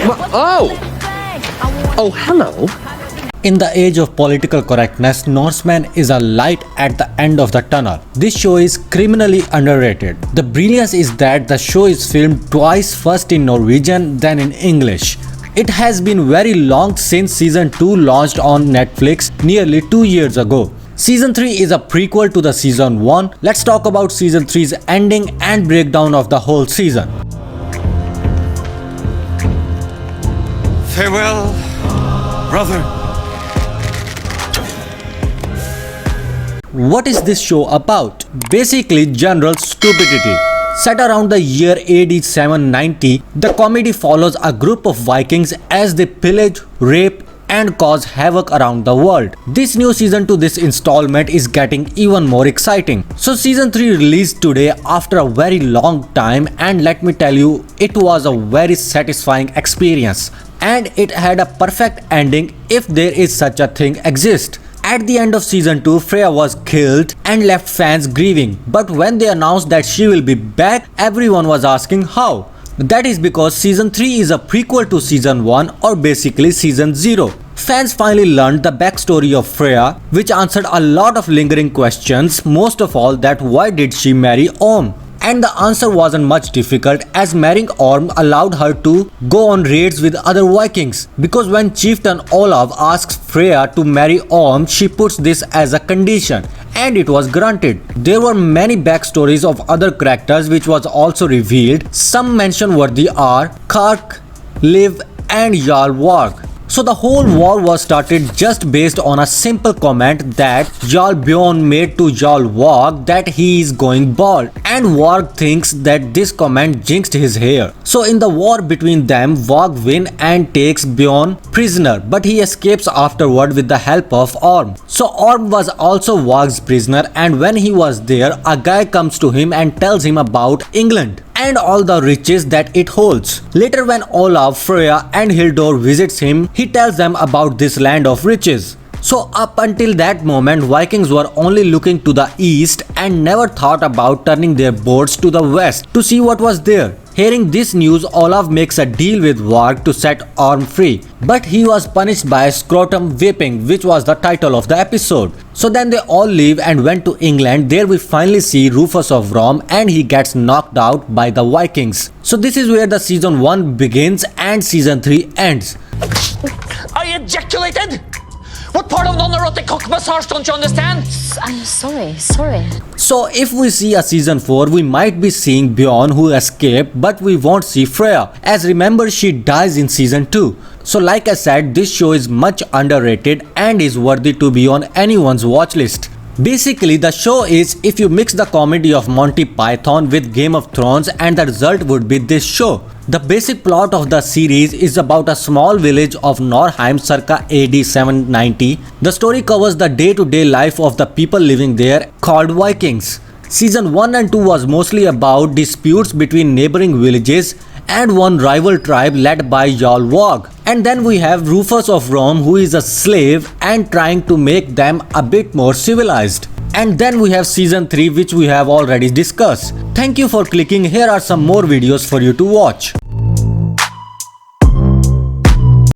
Oh, hello. In the age of political correctness, Norsemen is a light at the end of the tunnel. This show is criminally underrated. The brilliance is that the show is filmed twice, first in Norwegian, then in English. It has been very long since season 2 launched on Netflix nearly 2 years ago. Season 3 is a prequel to the season 1. Let's talk about season 3's ending and breakdown of the whole season. Farewell, brother. What is this show about? Basically, general stupidity. Set around the year AD 790, the comedy follows a group of Vikings as they pillage, rape, and cause havoc around the world. This new season to this installment is getting even more exciting. So season 3 released today after a very long time, and let me tell you, it was a very satisfying experience. And it had a perfect ending if there is such a thing exists. At the end of season 2, Frøya was killed and left fans grieving. But when they announced that she will be back, everyone was asking how. That is because season 3 is a prequel to season 1, or basically season 0. Fans finally learned the backstory of Frøya, which answered a lot of lingering questions, most of all that why did she marry Orm? And the answer wasn't much difficult, as marrying Orm allowed her to go on raids with other Vikings. Because when Chieftain Olav asks Frøya to marry Orm, she puts this as a condition, and it was granted. There were many backstories of other characters which was also revealed. Some mention worthy are Kark, Liv, and Jarl Varg. So the whole war was started just based on a simple comment that Jarl Bjorn made to Jarl Varg that he is going bald, and Varg thinks that this comment jinxed his hair. So in the war between them, Varg wins and takes Bjorn prisoner, but he escapes afterward with the help of Orm. So Orm was also Varg's prisoner, and when he was there, a guy comes to him and tells him about England and all the riches that it holds. Later when Olav, Frøya and Hildur visits him, he tells them about this land of riches. So up until that moment, Vikings were only looking to the east and never thought about turning their boats to the west to see what was there. Hearing this news, Olav makes a deal with Varg to set Orm free, but he was punished by scrotum whipping, which was the title of the episode. So then they all leave and went to England. There we finally see Rufus of Rom, and he gets knocked out by the Vikings. So this is where the season 1 begins and season 3 ends. I ejaculated! What part of non-erotic cock massage don't you understand? I'm sorry. So if we see a season 4, we might be seeing Bjorn who escaped, but we won't see Frøya, as remember she dies in season 2. So like I said, this show is much underrated and is worthy to be on anyone's watch list. Basically, the show is if you mix the comedy of Monty Python with Game of Thrones, and the result would be this show. The basic plot of the series is about a small village of Norheim circa AD 790. The story covers the day-to-day life of the people living there, called Vikings. Season 1 and 2 was mostly about disputes between neighboring villages and one rival tribe led by Jarl Varg. And then we have Rufus of Rome, who is a slave and trying to make them a bit more civilized. And then we have season 3, which we have already discussed. Thank you for clicking. Here are some more videos for you to watch.